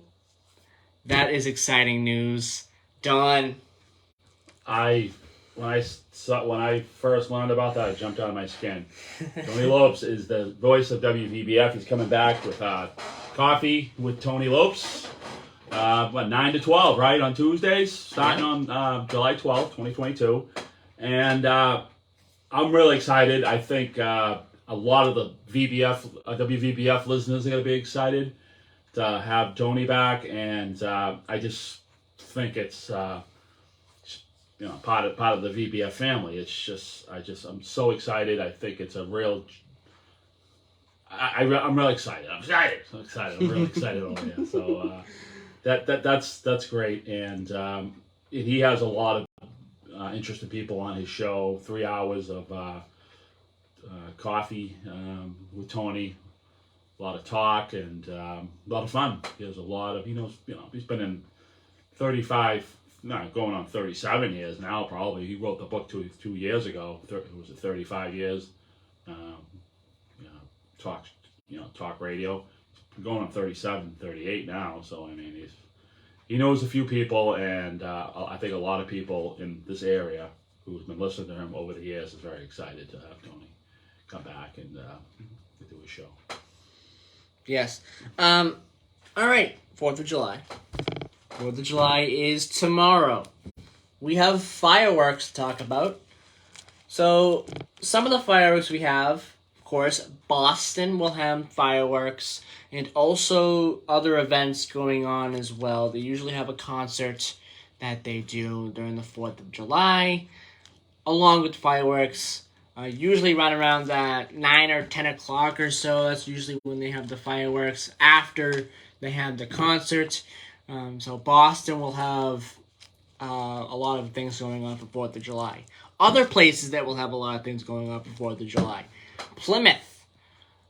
that is exciting news. Don, I when I first learned about that, I jumped out of my skin. Tony Lopes is the voice of WVBF. He's coming back with Coffee with Tony Lopes. 9 to 12, right, on Tuesdays, starting on July 12th, 2022. And I'm really excited. I think a lot of the WVBF listeners are going to be excited to have Tony back. And I just think it's part of the VBF family. It's just I'm so excited. I think it's a real. I'm really excited. I'm really excited over here. So that's great. And he has a lot of interesting people on his show. 3 hours of coffee with Tony. A lot of talk and a lot of fun. He has a lot of he's been in 35. Going on 37 years now, probably. He wrote the book 2 years ago. Was it 35 years? Talk radio. He's going on 37, 38 now. So, I mean, he knows a few people, and I think a lot of people in this area who's been listening to him over the years is very excited to have Tony come back and do his show. Yes. All right. 4th of July. 4th of July is tomorrow. We have fireworks to talk about. So, some of the fireworks we have, of course, Boston will have fireworks, and also other events going on as well. They usually have a concert that they do during the 4th of July, along with fireworks. Usually run around that 9 or 10 o'clock or so. That's usually when they have the fireworks after they have the concert. So Boston will have a lot of things going on for 4th of July. Other places that will have a lot of things going on for 4th of July. Plymouth,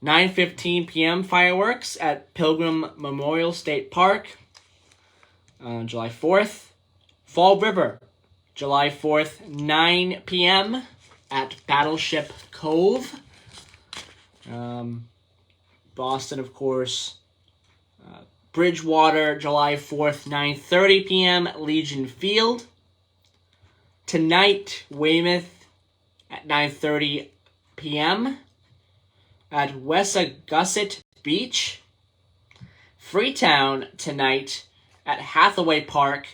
9:15 p.m. fireworks at Pilgrim Memorial State Park on July 4th. Fall River, July 4th, 9 p.m. at Battleship Cove. Boston, of course. Bridgewater, July 4th, 9:30 p.m. Legion Field. Tonight, Weymouth at 9:30 p.m. at Wessagusset Beach. Freetown tonight at Hathaway Park.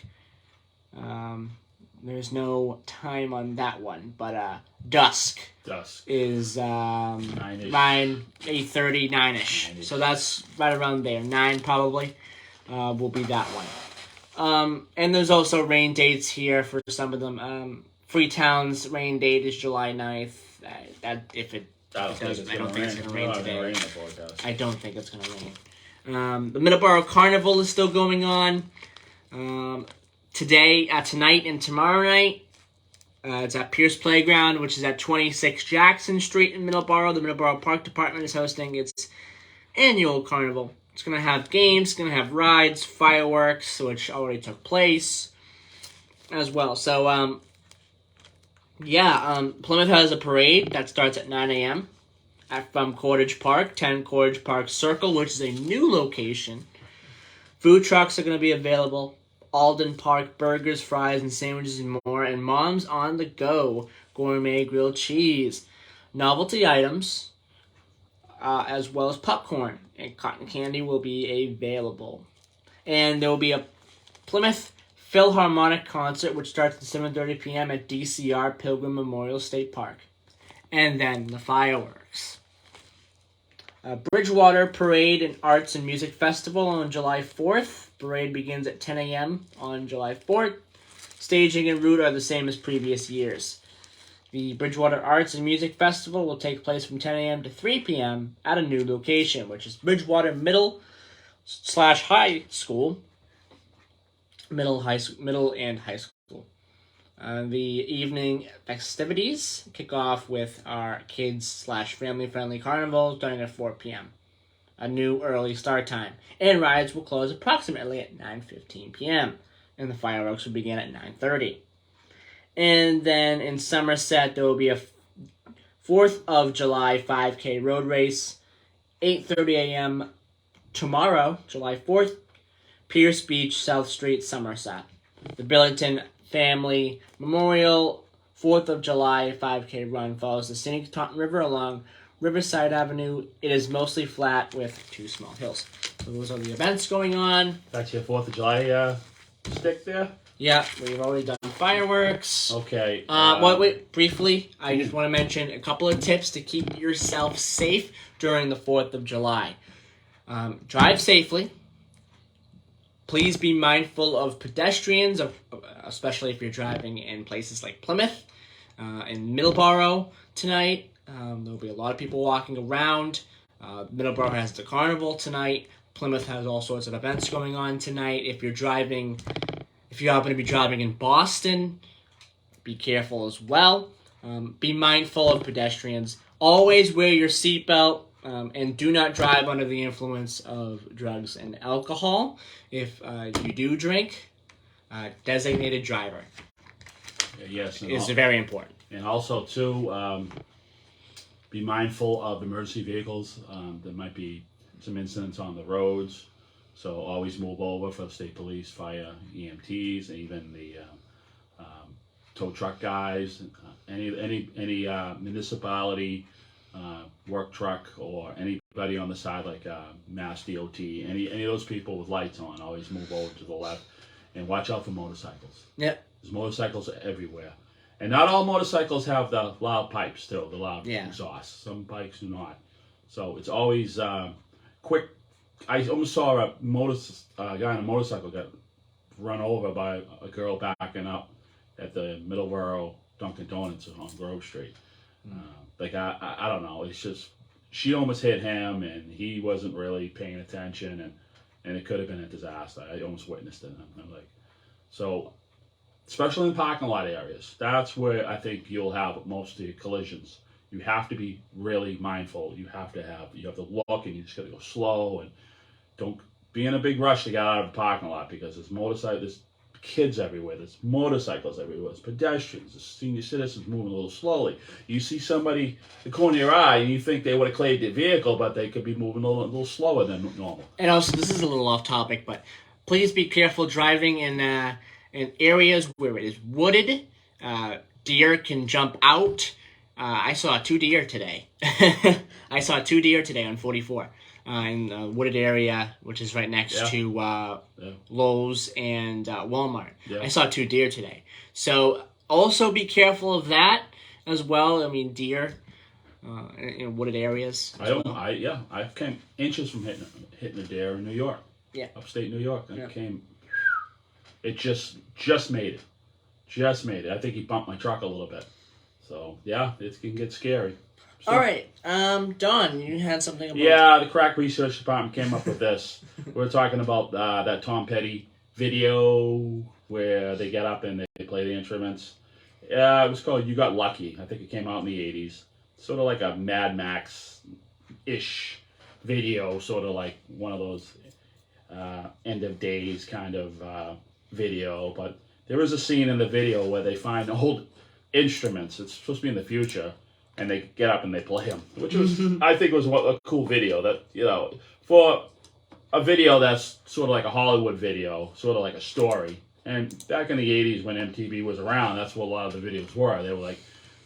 There's no time on that one, but dusk is 8:30, 9-ish. So that's right around there. 9 probably will be that one. And there's also rain dates here for some of them. Freetown's rain date is July 9th. I don't think it's going to rain today. I don't think it's going to rain. The Middleboro Carnival is still going on. Tonight and tomorrow night. It's at Pierce Playground, which is at 26 Jackson Street in Middleboro. The Middleboro Park Department is hosting its annual carnival. It's going to have games, it's going to have rides, fireworks, which already took place as well. So, Plymouth has a parade that starts at 9 a.m. from Cordage Park, 10 Cordage Park Circle, which is a new location. Food trucks are going to be available. Alden Park burgers, fries, and sandwiches and more, and Mom's on the Go gourmet grilled cheese. Novelty items, as well as popcorn and cotton candy will be available. And there will be a Plymouth Philharmonic concert, which starts at 7:30 p.m. at DCR Pilgrim Memorial State Park. And then the fireworks. Bridgewater Parade and Arts and Music Festival on July 4th. Parade begins at 10 a.m. on July 4th. Staging and route are the same as previous years. The Bridgewater Arts and Music Festival will take place from 10 a.m. to 3 p.m. at a new location, which is Bridgewater Middle/High School. Middle and high school. The evening festivities kick off with our kids/family-friendly carnival starting at 4 p.m. A new early start time. And rides will close approximately at 9:15 p.m. And the fireworks will begin at 9:30. And then in Somerset, there will be a 4th of July 5K road race, 8:30 a.m. tomorrow, July 4th, Pierce Beach, South Street, Somerset. The Billington Family Memorial 4th of July 5K run follows the scenic Taunton River along Riverside Avenue. It is mostly flat with 2 small hills. So those are the events going on. That's your 4th of July stick there? Yeah, we've already done fireworks. Okay. Wait, briefly, I just want to mention a couple of tips to keep yourself safe during the 4th of July. Drive safely. Please be mindful of pedestrians, especially if you're driving in places like Plymouth, in Middleboro tonight. There'll be a lot of people walking around. Middleboro has the carnival tonight. Plymouth has all sorts of events going on tonight. If you happen to be driving in Boston, be careful as well. Be mindful of pedestrians. Always wear your seatbelt. And do not drive under the influence of drugs and alcohol. If you do drink, designated driver. Yes. Is very important. And also, too, be mindful of emergency vehicles. There might be some incidents on the roads. So always move over for the state police, fire, EMTs, and even the tow truck guys. Any municipality work truck or anybody on the side like Mass DOT, any of those people with lights on, always move over to the left and watch out for motorcycles. Yep. There's motorcycles everywhere. And not all motorcycles have the loud pipes too, the loud exhaust. Some bikes do not. So it's always quick. I almost saw a guy on a motorcycle got run over by a girl backing up at the Middleboro Dunkin' Donuts on Grove Street. I don't know. It's just she almost hit him, and he wasn't really paying attention, and it could have been a disaster. I almost witnessed it. And I'm like, so, especially in parking lot areas, that's where I think you'll have most of your collisions. You have to be really mindful. You have to look, and you just got to go slow, and don't be in a big rush to get out of the parking lot because there's kids everywhere, there's motorcycles everywhere, there's pedestrians, there's senior citizens moving a little slowly. You see somebody the corner of your eye and you think they would have cleared their vehicle, but they could be moving a little slower than normal. And also, this is a little off topic, but please be careful driving in areas where it is wooded. Deer can jump out. I saw 2 deer today. I saw 2 deer today on 44. In a wooded area, which is right next to Lowe's and Walmart. Yeah. I saw 2 deer today. So also be careful of that as well. I mean, deer in wooded areas. I came inches from hitting a deer in New York. Yeah. Upstate New York. It just made it. Just made it. I think he bumped my truck a little bit. So yeah, it can get scary. So, all right, Don, you had something about... Yeah, the crack research department came up with this. We're talking about that Tom Petty video where they get up and they play the instruments. Yeah, it was called You Got Lucky. I think it came out in the 80s. Sort of like a Mad Max-ish video, sort of like one of those end of days kind of video. But there is a scene in the video where they find old instruments. It's supposed to be in the future. And they get up and they play them, which was, I think, was a cool video. That, for a video that's sort of like a Hollywood video, sort of like a story. And back in the 80s when MTV was around, that's what a lot of the videos were.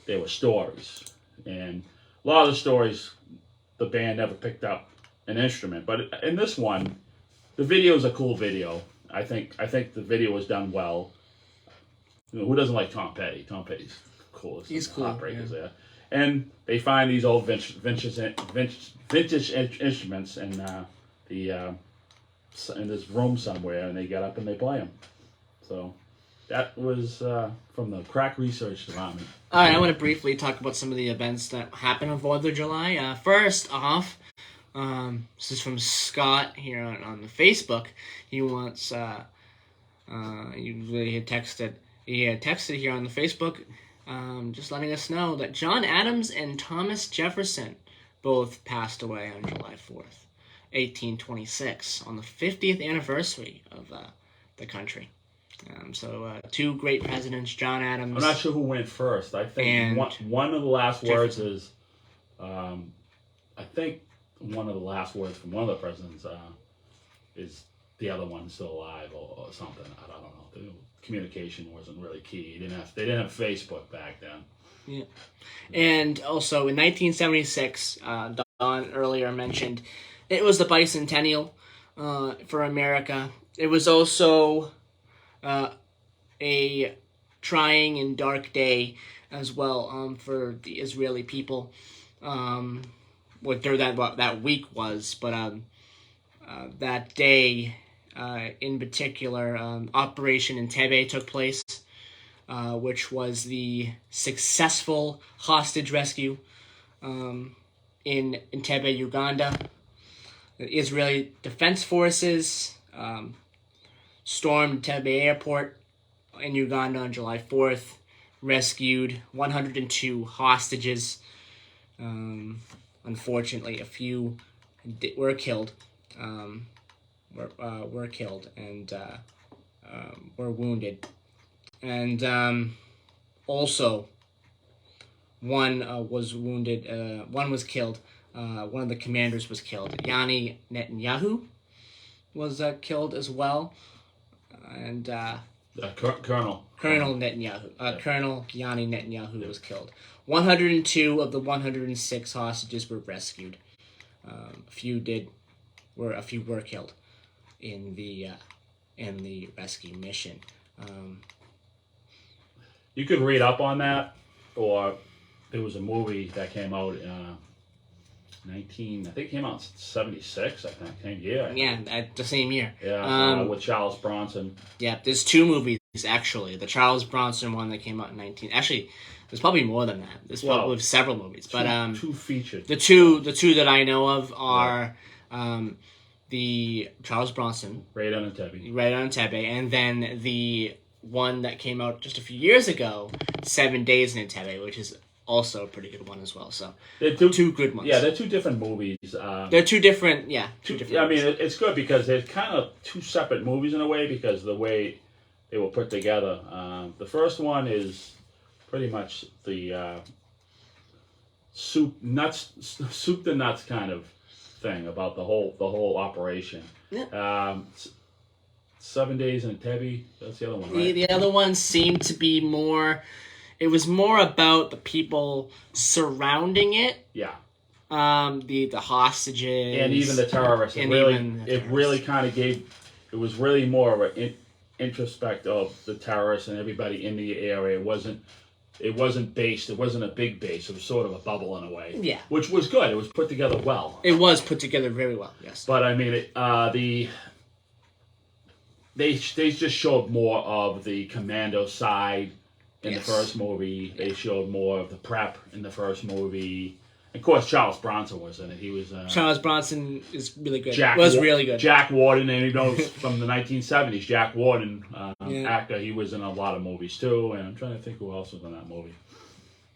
They were stories. And a lot of the stories, the band never picked up an instrument. But in this one, the video is a cool video. I think the video was done well. Who doesn't like Tom Petty? Tom Petty's cool. He's cool. Heartbreakers there. And they find these old vintage instruments in this room somewhere, and they get up and they play them. So that was from the crack research department. All right, I want to briefly talk about some of the events that happened on 4th of July. First off, this is from Scott here on the Facebook. He wants he had texted here on the Facebook. Just letting us know that John Adams and Thomas Jefferson both passed away on July 4th, 1826, on the 50th anniversary of the country. So 2 great presidents, John Adams. I'm not sure who went first. I think one of the last words is, I think one of the last words from one of the presidents is the other one still alive or something. I don't know. communication wasn't really key. They didn't have Facebook back then. Yeah. And also in 1976, Don earlier mentioned, it was the bicentennial for America. It was also a trying and dark day as well for the Israeli people. What that week was, but that day in particular, Operation Entebbe took place, which was the successful hostage rescue in Entebbe, Uganda. The Israeli Defense Forces stormed Entebbe Airport in Uganda on July 4th, rescued 102 hostages. Unfortunately, a few were killed. Were killed and were wounded, and also one was wounded. One was killed. One of the commanders was killed. Yanni Netanyahu was killed as well, and Colonel Netanyahu, Colonel Yanni Netanyahu was killed. 102 of the 106 hostages were rescued. A few were killed in the rescue mission. You could read up on that, or there was a movie that came out I think it came out in 76, I think, same year. Yeah, at the same year. Yeah, with Charles Bronson. Yeah, there's two movies, actually. The Charles Bronson one that came out in actually, there's probably more than that. There's probably several movies. But two featured. The two that I know of are the Charles Bronson. Raid on Entebbe. And then the one that came out just a few years ago, 7 Days in Entebbe, which is also a pretty good one as well. So they're two good ones. Yeah, they're two different movies. They're two different. Yeah, I mean, it's good because they're kind of two separate movies in a way because of the way they were put together. The first one is pretty much the soup to nuts kind of thing about the whole operation. Yeah. 7 Days in Entebbe. That's the other one, right? The other one seemed to be more. It was more about the people surrounding it. Yeah. The hostages and even the terrorists. It really kind of gave. It was really more of an introspect of the terrorists and everybody in the area. It wasn't based. It wasn't a big base. It was sort of a bubble in a way. Yeah. Which was good. It was put together well. It was put together very well. Yes. But I mean, they just showed more of the commando side in the first movie. They showed more of the prep in the first movie. Of course, Charles Bronson was in it. He was Charles Bronson is really good. Really good. Jack Warden, and he knows from the 1970s. Jack Warden, actor, he was in a lot of movies too. And I'm trying to think who else was in that movie.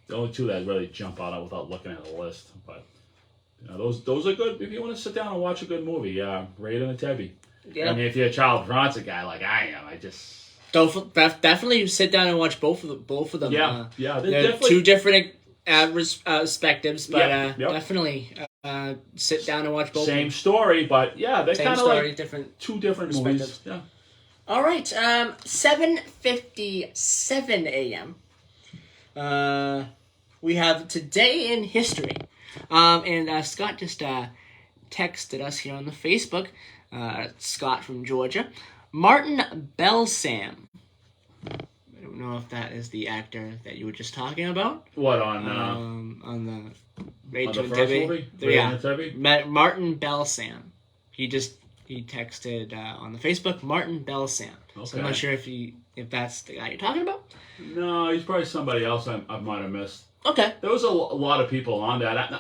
The only two that really jump out without looking at the list. But those are good if you want to sit down and watch a good movie. Raid on Entebbe. Yeah. I mean, if you're a Charles Bronson guy like I am, definitely sit down and watch both of them. Yeah, they're two different perspectives, but definitely sit down and watch both. Same story, but they're kind of like two different movies. Yeah. All right, 7:57 a.m. We have Today in History, and Scott just texted us here on the Facebook. Scott from Georgia. Martin Balsam. I don't know if that is the actor that you were just talking about. What on the Raid to Entebbe? Movie? Yeah, Martin Balsam. He texted on the Facebook Martin Balsam. Okay. So I'm not sure if that's the guy you're talking about. No, he's probably somebody else I might have missed. Okay. There was a lot of people on that. I'm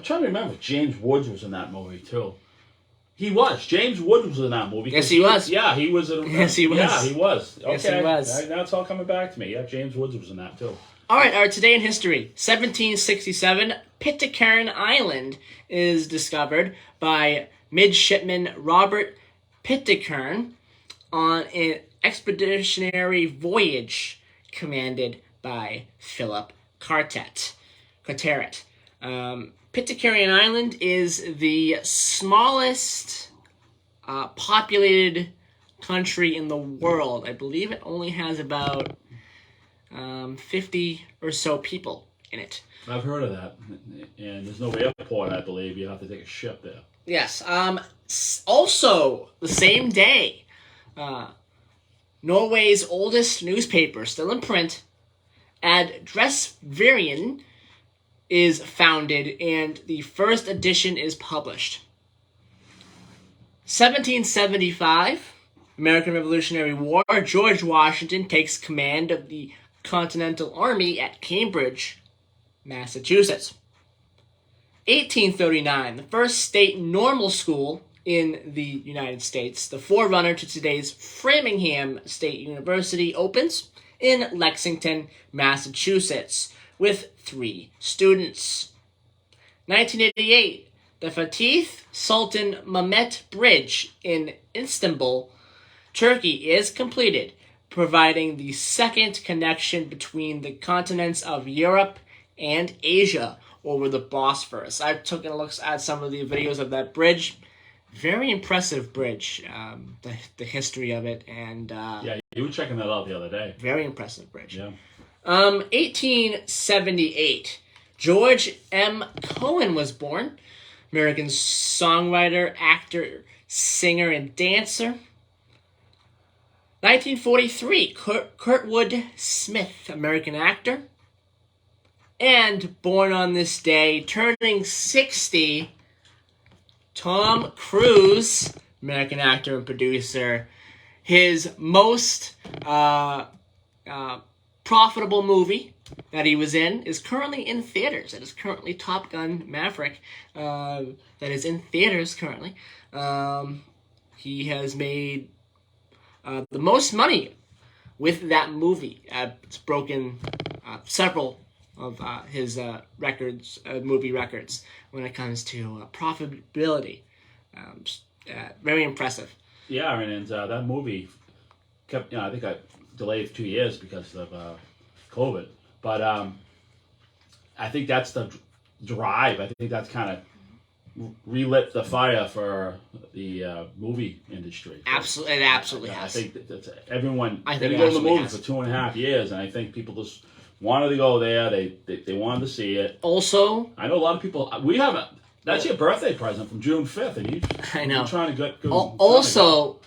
trying to remember if James Woods was in that movie too. He was. James Woods was in that movie. Yes, he was. Yeah, he was. Yes, he was. Yeah, he was. Okay. Yes, he was. Now it's all coming back to me. Yeah, James Woods was in that too. All right, our Today in History. 1767, Pitcairn Island is discovered by Midshipman Robert Pitcairn on an expeditionary voyage commanded by Philip Carteret. Pitcairn Island is the smallest populated country in the world. I believe it only has about 50 or so people in it. I've heard of that. And there's no airport, I believe. You have to take a ship there. Yes. Also, the same day, Norway's oldest newspaper, still in print, Adresserien, is founded, and the first edition is published. 1775, American Revolutionary War. George Washington takes command of the Continental Army at Cambridge, Massachusetts. 1839, the first state normal school in the United States, the forerunner to today's Framingham State University, opens in Lexington, Massachusetts, with 3 students. 1988, the Fatih Sultan Mehmet Bridge in Istanbul, Turkey, is completed, providing the second connection between the continents of Europe and Asia over the Bosphorus. I've taken a look at some of the videos of that bridge. Very impressive bridge, the history of it, and yeah, you were checking that out the other day. Very impressive bridge. Yeah. 1878, George M. Cohan was born. American songwriter, actor, singer, and dancer. 1943, Kurtwood Smith, American actor. And born on this day, turning 60, Tom Cruise, American actor and producer. His most profitable movie that he was in is currently in theaters. It is currently Top Gun Maverick. That is in theaters currently. He has made the most money with that movie. It's broken several of his records, movie records, when it comes to profitability. Very impressive. Yeah, and that movie kept, I think I delayed for 2 years because of COVID. But I think that's the drive. I think that's kind of relit the fire for the movie industry. Absolutely, it absolutely has. I think that's everyone. I They think didn't go to the absolutely movie has. for 2.5 years, and I think people just wanted to go there. They wanted to see it. Also, I know a lot of people. We haven't. That's your birthday present from June 5th, and I know. you're trying to go. Also,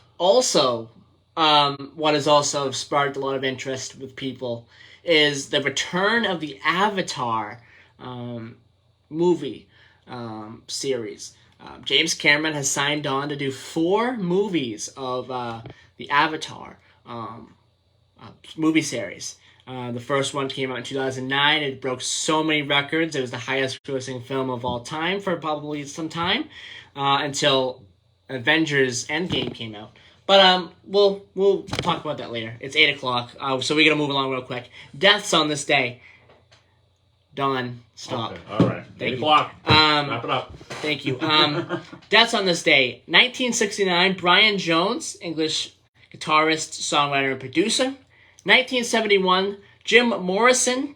what has also sparked a lot of interest with people is the return of the Avatar movie series. James Cameron has signed on to do 4 movies of the Avatar movie series. The first one came out in 2009. It broke so many records. It was the highest grossing film of all time for probably some time, until Avengers Endgame came out. But we'll talk about that later. It's 8 o'clock, so we're gonna move along real quick. Deaths on this day. Don, stop. Okay, all right. Thank 8 you. o'clock. Wrap it up. Thank you. Deaths on this day. 1969, Brian Jones, English guitarist, songwriter, and producer. 1971, Jim Morrison.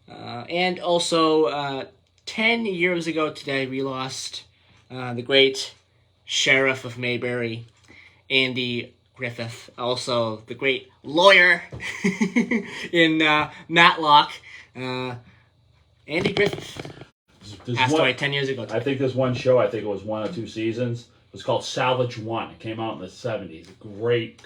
And also, 10 years ago today, we lost the great Sheriff of Mayberry, Andy Griffith. Also, the great lawyer in Matlock, Andy Griffith. Passed away 10 years ago today. I think there's one show, I think it was 1 or 2 seasons. It was called Salvage One. It came out in the 70s. Great.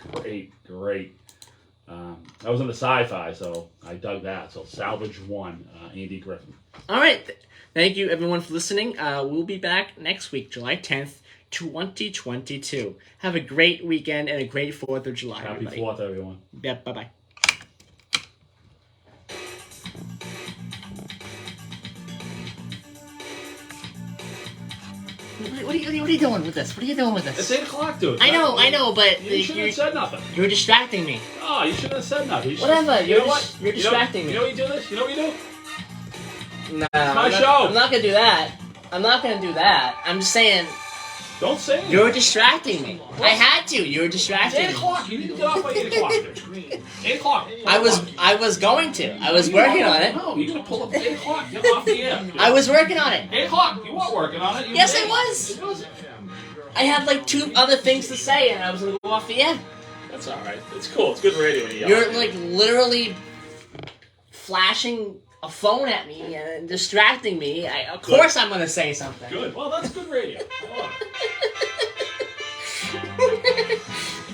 I was into sci-fi, so I dug that. So Salvage One, Andy Griffin. All right. Thank you, everyone, for listening. We'll be back next week, July 10th, 2022. Have a great weekend and a great 4th of July, Happy everybody. 4th, everyone. Yep, bye-bye. What are you doing with this? What are you doing with this? It's 8 o'clock, dude. I know, but You shouldn't have said nothing. you're distracting me. Oh, you shouldn't have said nothing. You should- Whatever. You know what? You're distracting me. You know what you do this? You know what you do? Nah, my show. I'm not gonna do that. I'm just saying Don't say it. you're distracting me. I had to. You're It's distracting 8 me. o'clock. You need to get off by 8 o'clock, dude. 8 o'clock. I was going to. I was working on it. No, you're going to pull up at 8 o'clock. Get off the air. I was working on it. 8 o'clock. You weren't working on it. Yes, I was. It was. I had like 2 other things to say, and I was gonna go off the air. That's all right. It's cool. It's good radio when you yell. You're like literally flashing a phone at me and distracting me. Of course I'm gonna say something. Good. Well, that's good radio.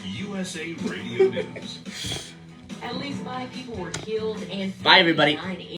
USA Radio News. At least 5 people were killed and Bye, everybody. 59